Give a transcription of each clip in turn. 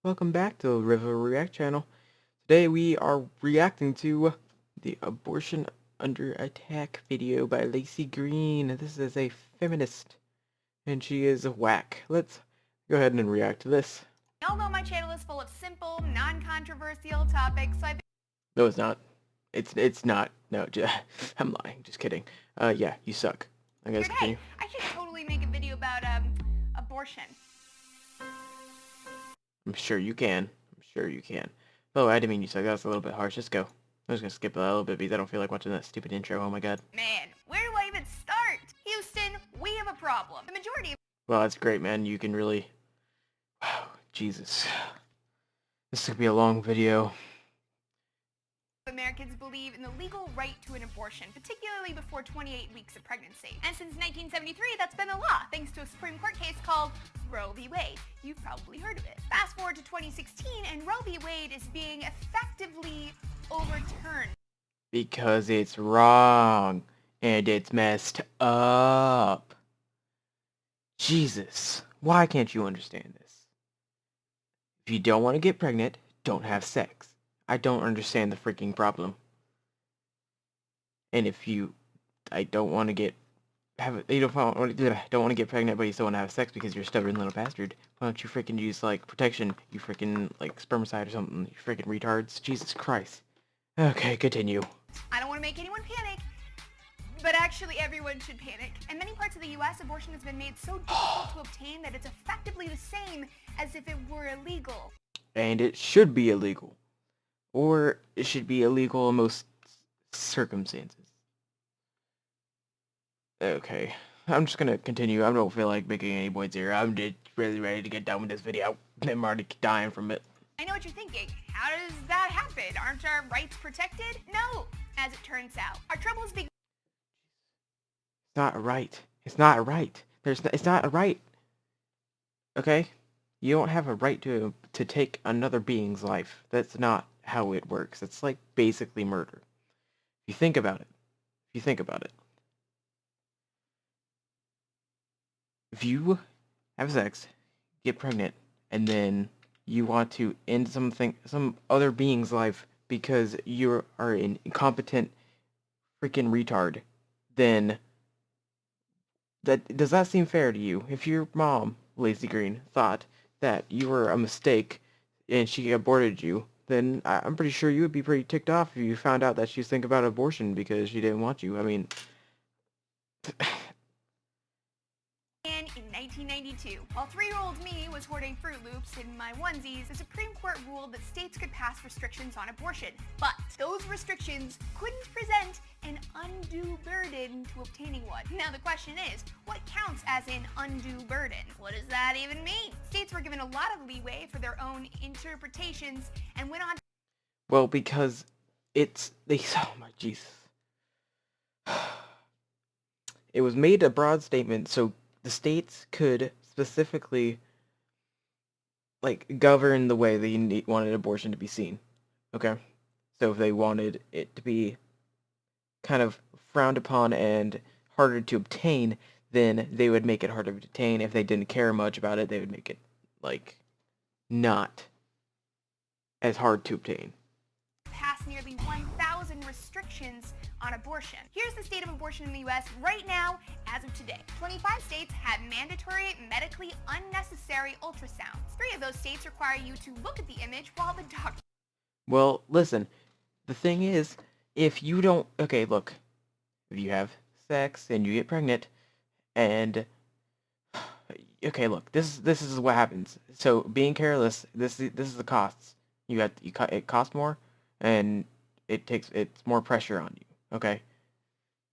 welcome back to the River React channel. Today we are reacting to the abortion under attack video by Lacigreen. This is a feminist, and she is whack. Let's go ahead and react to this. Y'all know my channel is full of simple, non-controversial topics, so No, it's not. It's not. No, I'm lying. Just kidding. Yeah, you suck. I guess figured, hey, I should totally make a video about, abortion. I'm sure you can. I'm sure you can. Oh, I didn't mean you suck. That was a little bit harsh. Just go. I'm just gonna skip that a little bit because I don't feel like watching that stupid intro. Oh my god. Man, where do I even start? Houston, we have a problem. The majority of Well, that's great, man. You can really... Wow, Jesus. This could be a long video. Americans believe in the legal right to an abortion, particularly before 28 weeks of pregnancy. And since 1973, that's been the law, thanks to a Supreme Court case called Roe v. Wade. You've probably heard of it. Fast forward to 2016, and Roe v. Wade is being effectively overturned. Because it's wrong. And it's messed up. Jesus. Why can't you understand this? If you don't want to get pregnant, don't have sex. I don't understand the freaking problem. And if you... I don't want to get... You don't want to get pregnant, but you still want to have sex because you're a stubborn little bastard. Why don't you freaking use, like, protection? You freaking, like, spermicide or something. You freaking retards. Jesus Christ. Okay, continue. I don't want to make anyone panic, but actually everyone should panic. In many parts of the U.S., abortion has been made so difficult to obtain that it's effectively the same as if it were illegal. And it should be illegal. Or it should be illegal in most circumstances. Okay, I'm just gonna continue. I don't feel like making any points here. I'm just really ready to get done with this video. I'm already dying from it. I know what you're thinking. How does that happen? Aren't our rights protected? No, as it turns out. Our troubles begin. It's not a right. It's not a right. It's not a right. Okay? You don't have a right to take another being's life. That's not how it works. It's like basically murder. If you think about it. If you have sex, get pregnant, and then you want to end some other being's life because you are an incompetent freaking retard, then does that seem fair to you? If your mom, Lacigreen, thought that you were a mistake and she aborted you, then I'm pretty sure you would be pretty ticked off if you found out that she's thinking about abortion because she didn't want you. I mean... In 1992, while 3-year-old me was hoarding Fruit Loops in my onesies, the Supreme Court ruled that states could pass restrictions on abortion. But those restrictions couldn't present an undue burden to obtaining one. Now the question is, what counts as an undue burden? What does that even mean? States were given a lot of leeway for their own interpretations and went on. Well, because oh my Jesus. It was made a broad statement so the states could specifically, like, govern the way they wanted abortion to be seen. Okay? So if they wanted it to be kind of frowned upon and harder to obtain, then they would make it harder to obtain. If they didn't care much about it, they would make it, like, not as hard to obtain. Passed nearly 1,000 restrictions on abortion. Here's the state of abortion in the U.S. right now, as of today. 25 states have mandatory, medically unnecessary ultrasounds. 3 of those states require you to look at the image while the doctor... Well, listen, the thing is, if you don't... Okay, look, if you have sex and you get pregnant, and... Okay, look, this is what happens. So, being careless, this is the costs. It costs more, and it's more pressure on you. Okay,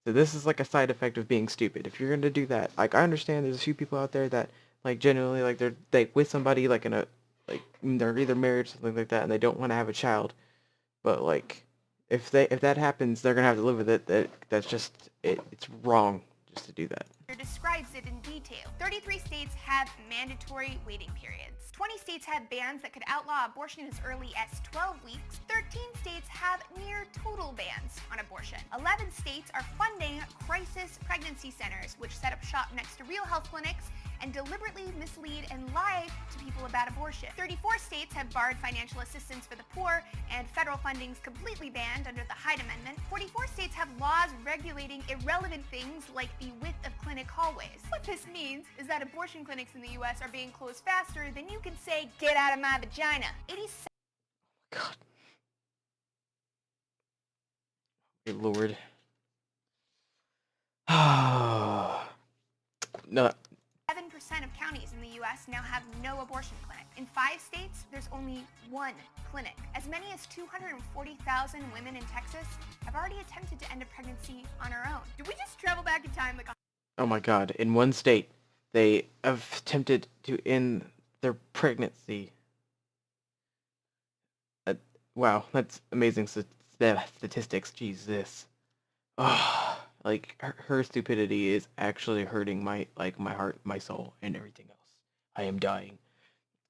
so this is like a side effect of being stupid. If you're gonna do that, like, I understand there's a few people out there that, like, genuinely, like, they're with somebody, like, they're either married or something like that, and they don't want to have a child. But, like, if that happens, they're gonna have to live with it. That's just it's wrong just to do that. Describes it in detail. 33 states have mandatory waiting periods. 20 states have bans that could outlaw abortion as early as 12 weeks. 13 states have near total bans on abortion. 11 states are funding crisis pregnancy centers, which set up shop next to real health clinics and deliberately mislead and lie to people about abortion. 34 states have barred financial assistance for the poor, and federal funding's completely banned under the Hyde Amendment. 44 states have laws regulating irrelevant things like the width of clinic hallways. What this means is that abortion clinics in the US are being closed faster than you can say, "Get out of my vagina." 87 God. Good Lord. No. 7% of counties in the U.S. now have no abortion clinic. In 5 states, there's only 1 clinic. As many as 240,000 women in Texas have already attempted to end a pregnancy on their own. Did we just travel back in time like Oh my God. In one state, they have attempted to end their pregnancy. Wow, that's amazing statistics. Jesus. Oh, like her stupidity is actually hurting my heart, my soul, and everything else. I am dying,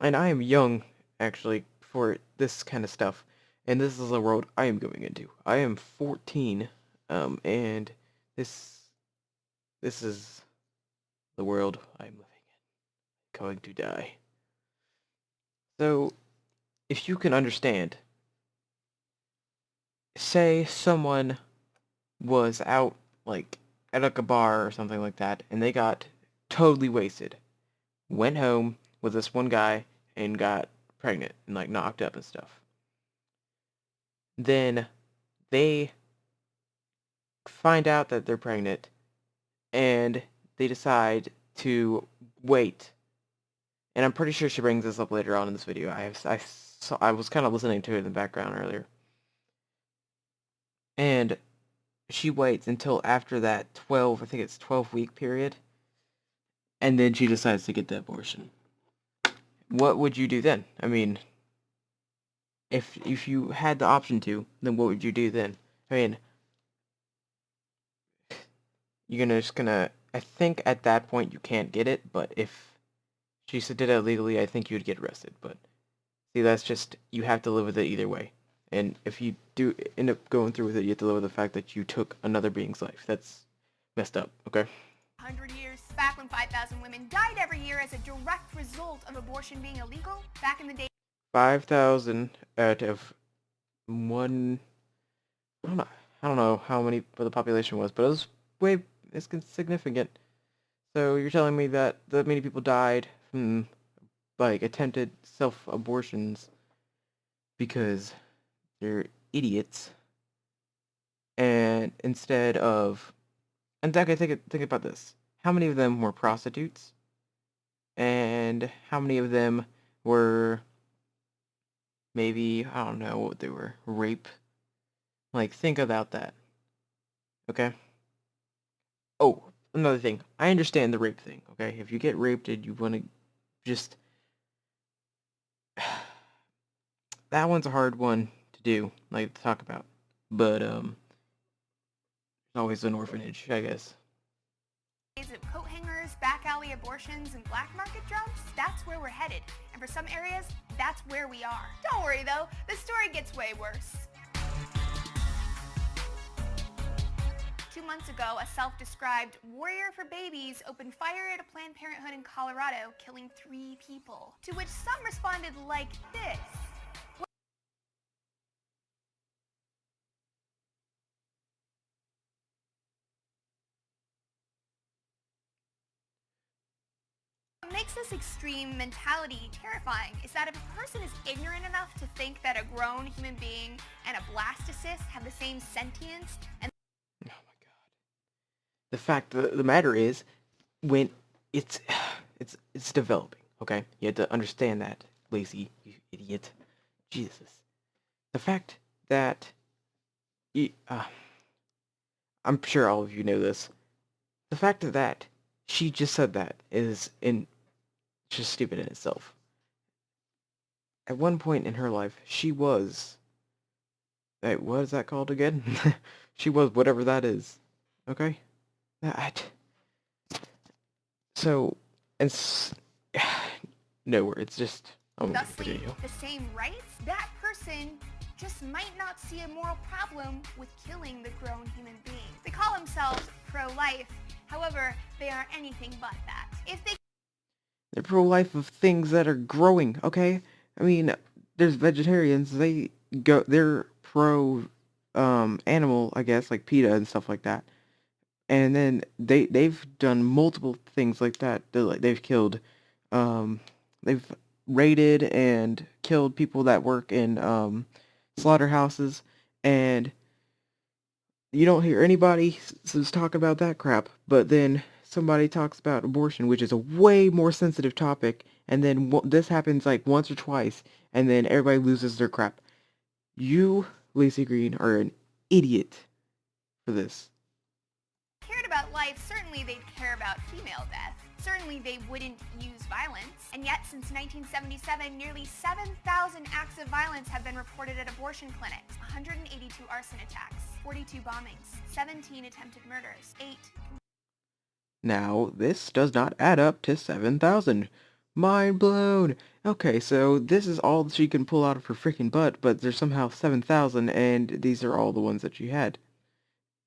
and I am young actually for this kind of stuff, and this is the world I am going into. I am 14, and this is the world I'm living in. Going to die. So, if you can understand, say someone was out like at like a bar or something like that, and they got totally wasted, went home with this one guy and got pregnant and like knocked up and stuff. Then they find out that they're pregnant and they decide to wait. And I'm pretty sure she brings this up later on in this video. I was kind of listening to it in the background earlier. And she waits until after that 12-week period, and then she decides to get the abortion. What would you do then? I mean, if you had the option to, then what would you do then? I mean, I think at that point you can't get it, but if she did it illegally, I think you'd get arrested. But see, that's just, you have to live with it either way. And if you do end up going through with it, you have to live with the fact that you took another being's life. That's messed up, okay? 100 years, back when 5,000 women died every year as a direct result of abortion being illegal, back in the day. 5,000 out of one. I don't know how many the population was, but it's significant. So you're telling me that that many people died from like attempted self-abortions because they're idiots, and instead of, and okay, think about this. How many of them were prostitutes? And how many of them were maybe, I don't know what they were, rape? Like, think about that. Okay? Oh, another thing. I understand the rape thing, okay? If you get raped and you want to just... that one's a hard one to do, like, to talk about. But, there's always an orphanage, I guess. Days of coat hangers, back alley abortions, and black market drugs, that's where we're headed. And for some areas, that's where we are. Don't worry though, the story gets way worse. 2 months ago, a self-described warrior for babies opened fire at a Planned Parenthood in Colorado, killing 3 people. To which some responded like this. What makes this extreme mentality terrifying is that if a person is ignorant enough to think that a grown human being and a blastocyst have the same sentience and the fact of the matter is, when it's developing, okay? You have to understand that, Lacey, you idiot. Jesus. The fact that I'm sure all of you know this. The fact that she just said that is just stupid in itself. At one point in her life, she was... Wait, what is that called again? She was whatever that is. Okay? That. So, it's no words. Just thusly the same rights, that person just might not see a moral problem with killing the grown human being. They call themselves pro-life, however, they are anything but that. If they They're pro-life of things that are growing, okay? I mean, there's vegetarians, they're pro animal, I guess, like PETA and stuff like that. And then they've done multiple things like that. They've killed um they've raided and killed people that work in slaughterhouses, and you don't hear anybody talking about that crap, but then somebody talks about abortion, which is a way more sensitive topic, and then this happens like once or twice, and then everybody loses their crap. You, Lacey Green, are an idiot for this. Cared about life, certainly they'd care about female death. Certainly they wouldn't use violence. And yet, since 1977, nearly 7,000 acts of violence have been reported at abortion clinics. 182 arson attacks, 42 bombings, 17 attempted murders, 8... Now, this does not add up to 7,000. Mind blown. Okay, so this is all she can pull out of her freaking butt, but there's somehow 7,000, and these are all the ones that she had.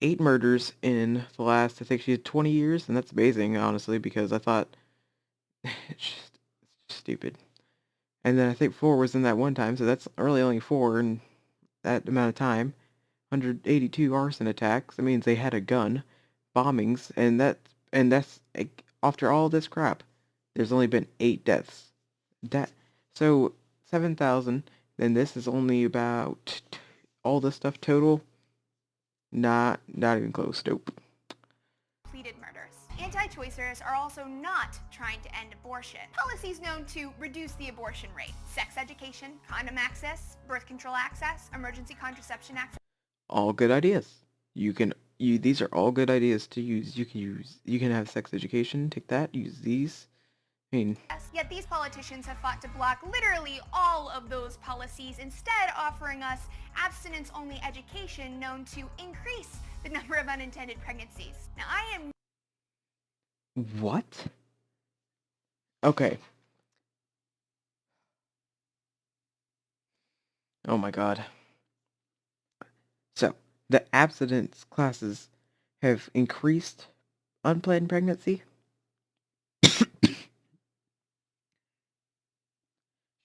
8 murders in the last, I think she had 20 years, and that's amazing, honestly, because I thought, it's just stupid. And then I think 4 was in that one time, so that's really only 4 in that amount of time. 182 arson attacks, that means they had a gun, bombings, and that's like, after all this crap, there's only been 8 deaths. So 7,000, then this is only about all this stuff total. Not even close. Nope. Completed murders. Anti-choicers are also not trying to end abortion. Policies known to reduce the abortion rate: sex education, condom access, birth control access, emergency contraception access. All good ideas. These are all good ideas to use. You can have sex education, take that, use these. I mean, Yet these politicians have fought to block literally all of those policies, instead offering us abstinence-only education known to increase the number of unintended pregnancies. Now, I am... what? Okay. Oh my god. So, the abstinence classes have increased unplanned pregnancy?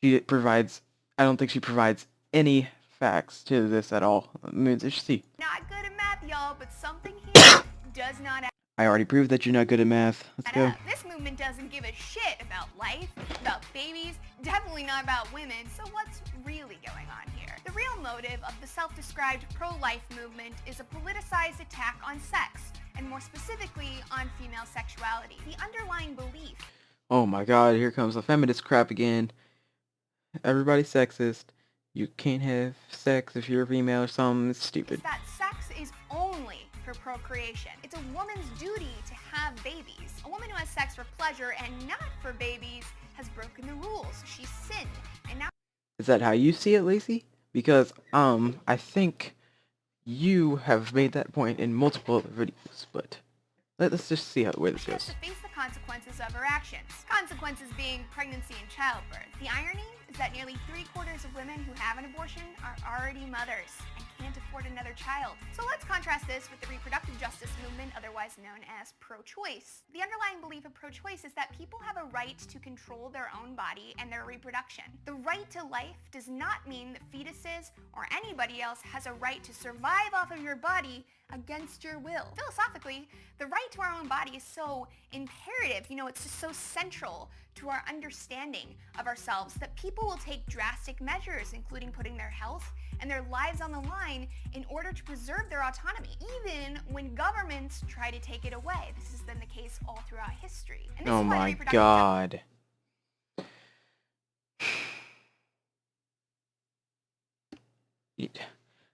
I don't think she provides any facts to this at all. I mean, let's see. not good at math, y'all, but something here does not add I already proved that you're not good at math. Let's go. up. This movement doesn't give a shit about life, about babies, definitely not about women, so what's really going on here? The real motive of the self-described pro-life movement is a politicized attack on sex, and more specifically on female sexuality. The underlying belief... Oh my god, here comes the feminist crap again. Everybody's sexist. You can't have sex if you're a female or something. It's stupid. is that sex is only for procreation. It's a woman's duty to have babies. A woman who has sex for pleasure and not for babies has broken the rules. She's sinned, and now... Is that how you see it, Lacey? Because, I think you have made that point in multiple other videos, but let's just see where this she has goes. to face the consequences of her actions. Consequences being pregnancy and childbirth. The irony is that nearly 3/4 of women who have an abortion are already mothers and can't afford another child. So let's contrast this with the reproductive justice movement, otherwise known as pro-choice. The underlying belief of pro-choice is that people have a right to control their own body and their reproduction. The right to life does not mean that fetuses or anybody else has a right to survive off of your body against your will. Philosophically, the right to our own body is so imperative, it's just so central to our understanding of ourselves that people will take drastic measures, including putting their health and their lives on the line in order to preserve their autonomy, even when governments try to take it away. This has been the case all throughout history. And this Oh is why my god.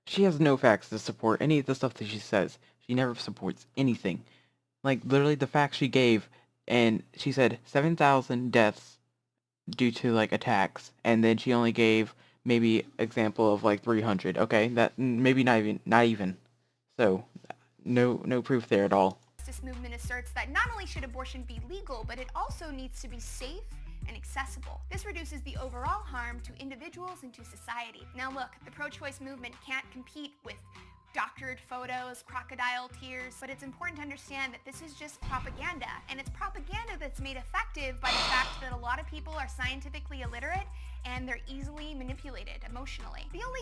She has no facts to support any of the stuff that she says. She never supports anything. Like, literally the facts she gave, and she said 7,000 deaths due to, like, attacks, and then she only gave maybe example of, like, 300. Okay, that, maybe not even. So, no proof there at all. This movement asserts that not only should abortion be legal, but it also needs to be safe and accessible. This reduces the overall harm to individuals and to society. Now look, the pro-choice movement can't compete with doctored photos, crocodile tears, but it's important to understand that this is just propaganda, and it's propaganda that's made effective by the fact that a lot of people are scientifically illiterate and they're easily manipulated emotionally. The only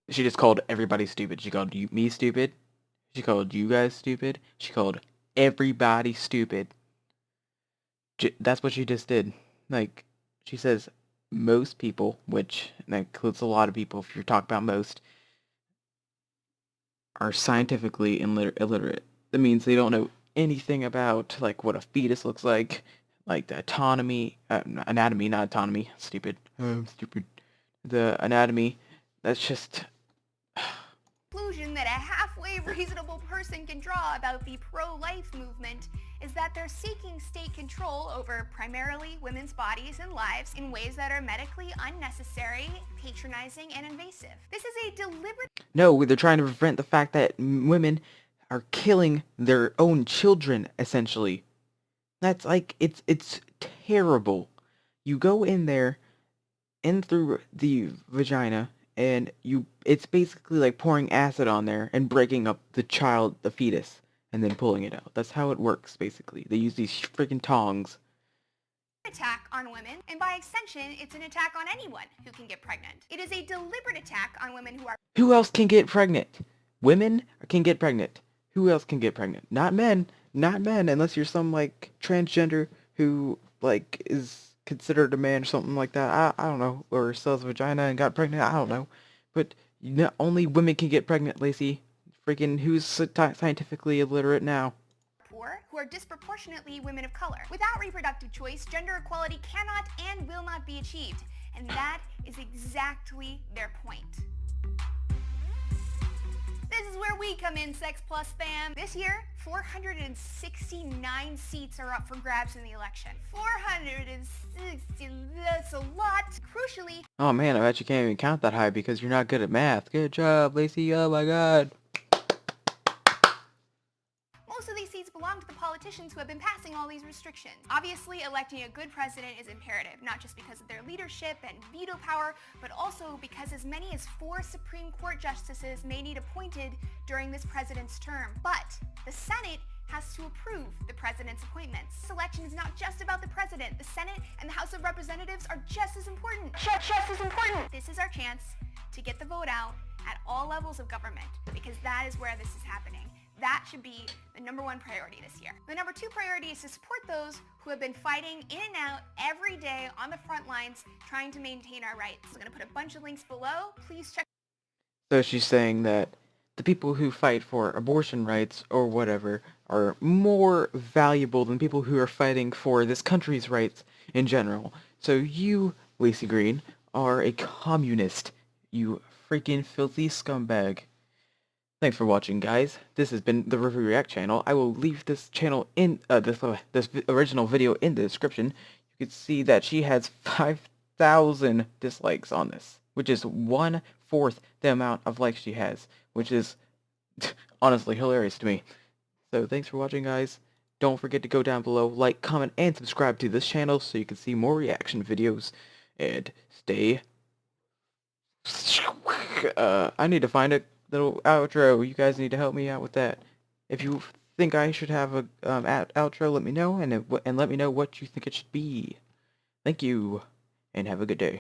She just called everybody stupid. She called me stupid. She called you guys stupid. She called everybody stupid. That's what she just did. Like, she says most people, which that includes a lot of people if you're talking about most, are scientifically illiterate. That means they don't know anything about, like, what a fetus looks like the anatomy, not autonomy. Stupid. I'm stupid. The anatomy. That's just... conclusion that a halfway reasonable person can draw about the pro-life movement is that they're seeking state control over primarily women's bodies and lives in ways that are medically unnecessary, patronizing, and invasive. This is a deliberate... No, they're trying to prevent the fact that women are killing their own children, essentially. That's like, it's terrible. You go in there, in through the vagina, and it's basically like pouring acid on there and breaking up the fetus, and then pulling it out. That's how it works, basically. They use these freaking tongs. attack on women, and by extension, it's an attack on anyone who can get pregnant. It is a deliberate attack on women who are... Who else can get pregnant? Women can get pregnant. Who else can get pregnant? Not men. Not men, unless you're some, like, transgender who, like, is considered a man or something like that. I don't know. Or sells a vagina and got pregnant. I don't know. But only women can get pregnant, Lacey. Freaking who's scientifically illiterate now? Poor, who are disproportionately women of color. Without reproductive choice, gender equality cannot and will not be achieved. And that is exactly their point. This is where we come in, Sex Plus fam. This year, 469 seats are up for grabs in the election. 460, that's a lot. Crucially... Oh man, I bet you can't even count that high because you're not good at math. Good job, Lacey. Oh my god. most of these seats belong to the politicians who have been passing all these restrictions. Obviously, electing a good president is imperative, not just because of their leadership and veto power, but also because as many as 4 Supreme Court justices may need appointed during this president's term. But the Senate has to approve the president's appointments. This election is not just about the president. The Senate and the House of Representatives are just as important. Just as important. This is our chance to get the vote out at all levels of government, because that is where this is happening. That should be the #1 priority this year. The #2 priority is to support those who have been fighting in and out every day on the front lines trying to maintain our rights. I'm going to put a bunch of links below. Please check. So she's saying that the people who fight for abortion rights or whatever are more valuable than people who are fighting for this country's rights in general. So you, lacigreen, are a communist. You freaking filthy scumbag. Thanks for watching, guys. This has been the Review React channel. I will leave this channel in this original video in the description. You can see that she has 5,000 dislikes on this, which is 1/4 the amount of likes she has, which is honestly hilarious to me. So thanks for watching, guys. Don't forget to go down below, like, comment, and subscribe to this channel so you can see more reaction videos. And stay... I need to find a little outro. You guys need to help me out with that. If you think I should have a outro, let me know, and let me know what you think it should be. Thank you, and have a good day.